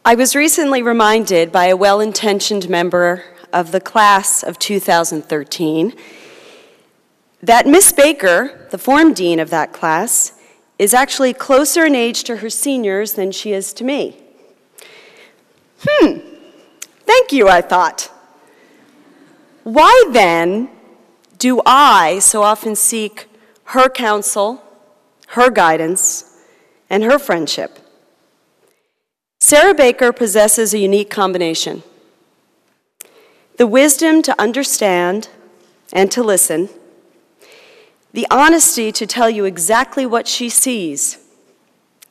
I was recently reminded by a well-intentioned member of the class of 2013 that Miss Baker, the form dean of that class, is actually closer in age to her seniors than she is to me. Thank you, I thought. Why then do I so often seek her counsel, her guidance, and her friendship? Sarah Baker possesses a unique combination: the wisdom to understand and to listen, the honesty to tell you exactly what she sees,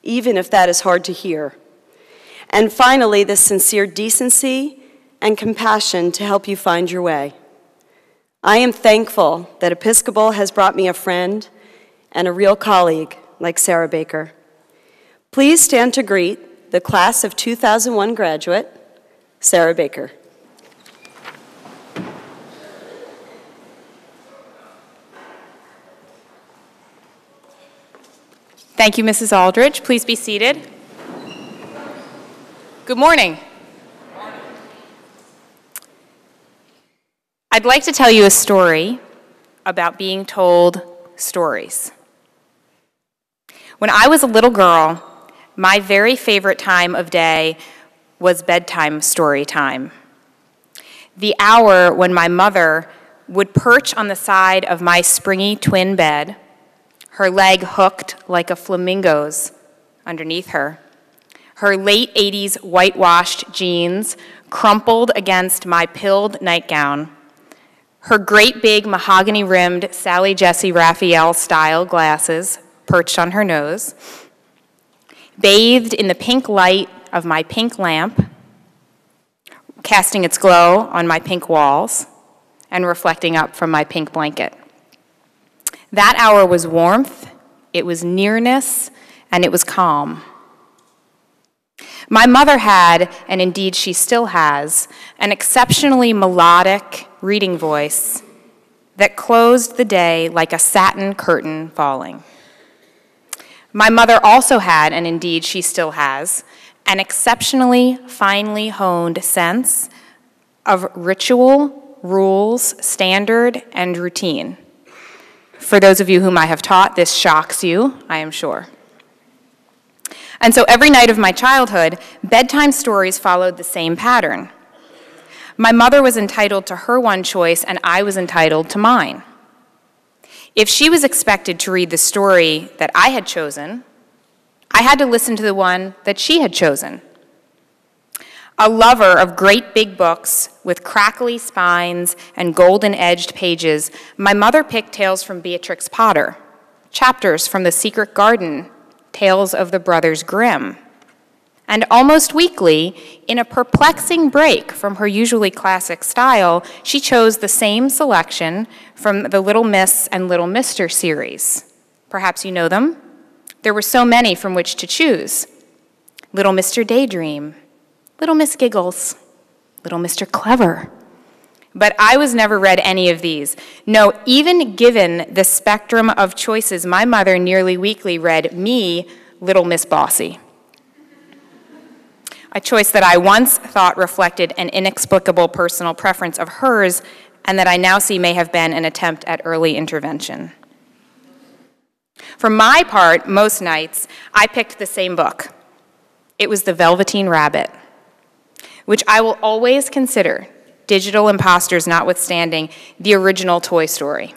even if that is hard to hear, and finally, the sincere decency and compassion to help you find your way. I am thankful that Episcopal has brought me a friend and a real colleague like Sarah Baker. Please stand to greet the class of 2001 graduate, Sarah Baker. Thank you, Mrs. Aldridge. Please be seated. Good morning. I'd like to tell you a story about being told stories. When I was a little girl, my very favorite time of day was bedtime story time. The hour when my mother would perch on the side of my springy twin bed, her leg hooked like a flamingo's underneath her, her late 80s whitewashed jeans crumpled against my pilled nightgown, her great big mahogany-rimmed Sally Jessy Raphael style glasses perched on her nose, bathed in the pink light of my pink lamp, casting its glow on my pink walls and reflecting up from my pink blanket. That hour was warmth, it was nearness, and it was calm. My mother had, and indeed she still has, an exceptionally melodic reading voice that closed the day like a satin curtain falling. My mother also had, and indeed she still has, an exceptionally finely honed sense of ritual, rules, standard, and routine. For those of you whom I have taught, this shocks you, I am sure. And so every night of my childhood, bedtime stories followed the same pattern. My mother was entitled to her one choice, and I was entitled to mine. If she was expected to read the story that I had chosen, I had to listen to the one that she had chosen. A lover of great big books with crackly spines and golden-edged pages, my mother picked tales from Beatrix Potter, chapters from The Secret Garden, tales of the Brothers Grimm. And almost weekly, in a perplexing break from her usually classic style, she chose the same selection from the Little Miss and Little Mister series. Perhaps you know them. There were so many from which to choose. Little Mr. Daydream, Little Miss Giggles, Little Mr. Clever. But I was never read any of these. No, even given the spectrum of choices, my mother nearly weekly read me Little Miss Bossy, a choice that I once thought reflected an inexplicable personal preference of hers and that I now see may have been an attempt at early intervention. For my part, most nights, I picked the same book. It was The Velveteen Rabbit, which I will always consider, digital imposters notwithstanding, the original Toy Story.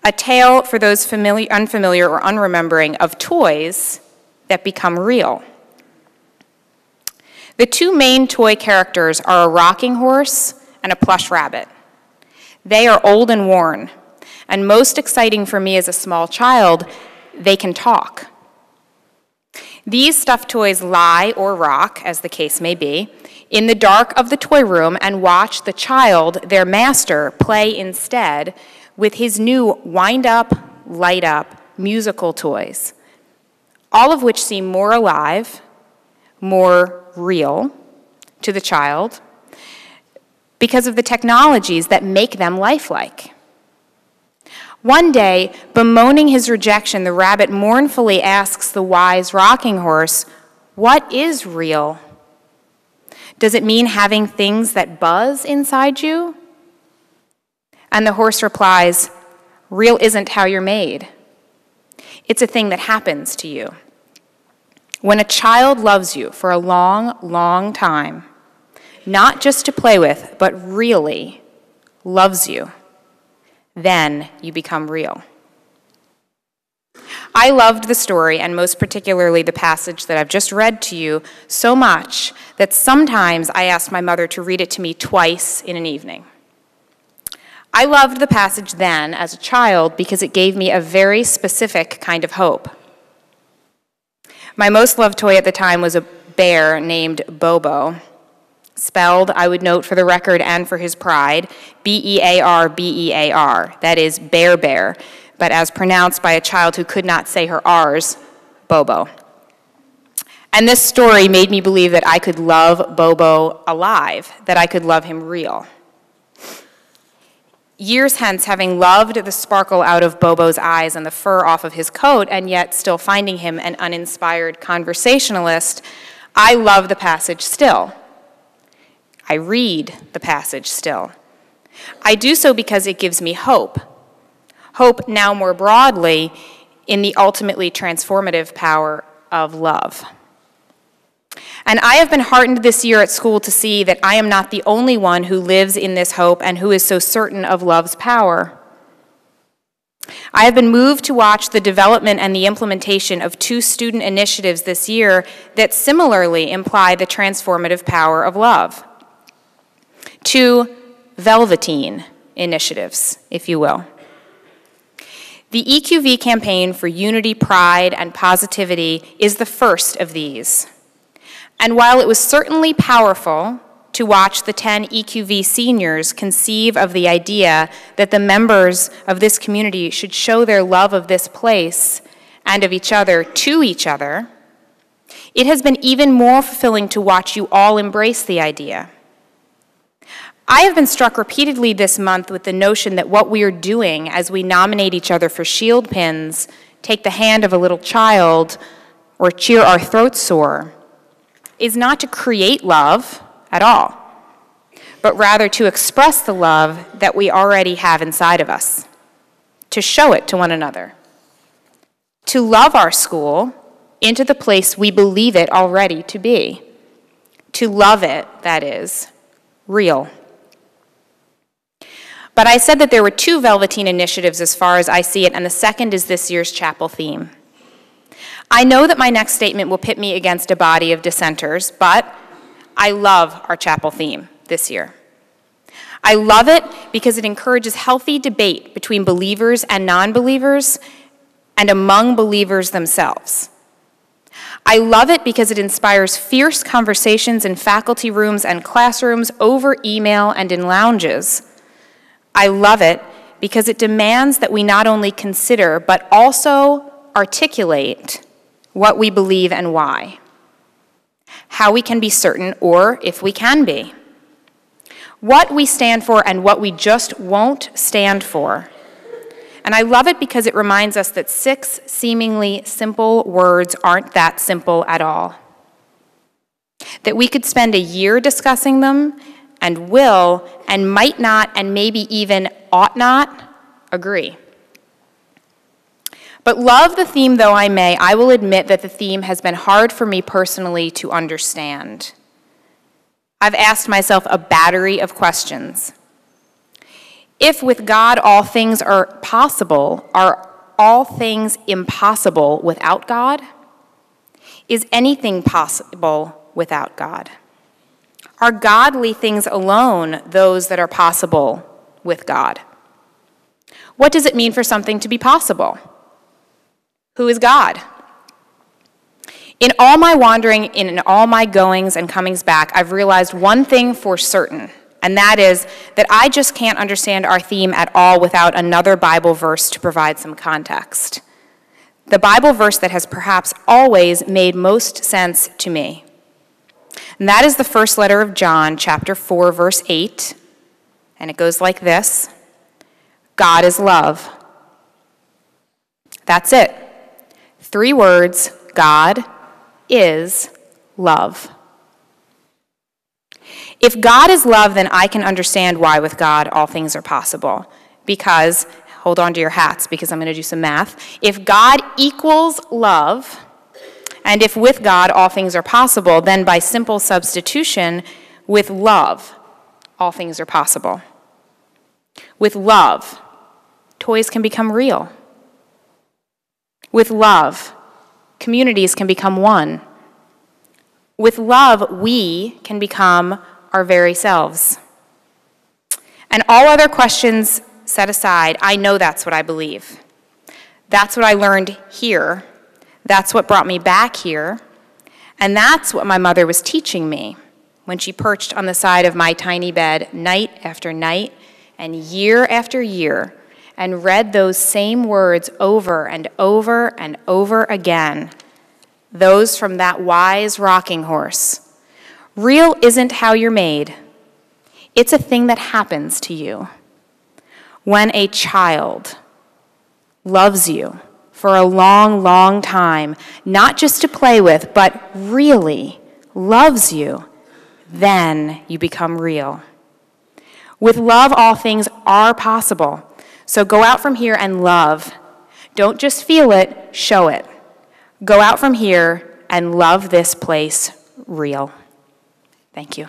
A tale for those unfamiliar or unremembering of toys that become real. The two main toy characters are a rocking horse and a plush rabbit. They are old and worn, and most exciting for me as a small child, they can talk. These stuffed toys lie or rock, as the case may be, in the dark of the toy room and watch the child, their master, play instead with his new wind-up, light-up musical toys, all of which seem more alive, more real to the child because of the technologies that make them lifelike. One day, bemoaning his rejection, the rabbit mournfully asks the wise rocking horse, "What is real?" Does it mean having things that buzz inside you? And the horse replies, real isn't how you're made. It's a thing that happens to you. When a child loves you for a long, long time, not just to play with, but really loves you, then you become real. I loved the story, and most particularly the passage that I've just read to you, so much that sometimes I asked my mother to read it to me twice in an evening. I loved the passage then as a child because it gave me a very specific kind of hope. My most loved toy at the time was a bear named Bobo, spelled, I would note for the record and for his pride, B-E-A-R, B-E-A-R. That is Bear Bear, but as pronounced by a child who could not say her R's, Bobo. And this story made me believe that I could love Bobo alive, that I could love him real. Years hence, having loved the sparkle out of Bobo's eyes and the fur off of his coat, and yet still finding him an uninspired conversationalist, I love the passage still. I read the passage still. I do so because it gives me hope. Hope now more broadly in the ultimately transformative power of love. And I have been heartened this year at school to see that I am not the only one who lives in this hope and who is so certain of love's power. I have been moved to watch the development and the implementation of 2 student initiatives this year that similarly imply the transformative power of love. 2 Velveteen initiatives, if you will. The EQV campaign for unity, pride, and positivity is the first of these. And while it was certainly powerful to watch the 10 EQV seniors conceive of the idea that the members of this community should show their love of this place and of each other to each other, it has been even more fulfilling to watch you all embrace the idea. I have been struck repeatedly this month with the notion that what we are doing as we nominate each other for shield pins, take the hand of a little child, or cheer our throats sore, is not to create love at all, but rather to express the love that we already have inside of us, to show it to one another, to love our school into the place we believe it already to be, to love it, that is, real. But I said that there were 2 Velveteen initiatives as far as I see it, and the second is this year's chapel theme. I know that my next statement will pit me against a body of dissenters, but I love our chapel theme this year. I love it because it encourages healthy debate between believers and non-believers and among believers themselves. I love it because it inspires fierce conversations in faculty rooms and classrooms, over email and in lounges. I love it because it demands that we not only consider, but also articulate what we believe and why, how we can be certain, or if we can be, what we stand for and what we just won't stand for. And I love it because it reminds us that 6 seemingly simple words aren't that simple at all, that we could spend a year discussing them and will and might not and maybe even ought not agree. But love the theme though I may, I will admit that the theme has been hard for me personally to understand. I've asked myself a battery of questions. If with God all things are possible, are all things impossible without God? Is anything possible without God? Are godly things alone those that are possible with God? What does it mean for something to be possible? Who is God? In all my wandering, in all my goings and comings back, I've realized one thing for certain, and that is that I just can't understand our theme at all without another Bible verse to provide some context. The Bible verse that has perhaps always made most sense to me. And that is the first letter of John, chapter 4, verse 8, and it goes like this: God is love. That's it. 3 words, God is love. If God is love, then I can understand why with God all things are possible. Because, hold on to your hats because I'm going to do some math. If God equals love, and if with God all things are possible, then by simple substitution, with love, all things are possible. With love, toys can become real. With love, communities can become one. With love, we can become our very selves. And all other questions set aside, I know that's what I believe. That's what I learned here. That's what brought me back here. And that's what my mother was teaching me when she perched on the side of my tiny bed night after night and year after year and read those same words over and over and over again, those from that wise rocking horse. Real isn't how you're made. It's a thing that happens to you. When a child loves you for a long, long time, not just to play with, but really loves you, then you become real. With love, all things are possible. So go out from here and love. Don't just feel it, show it. Go out from here and love this place real. Thank you.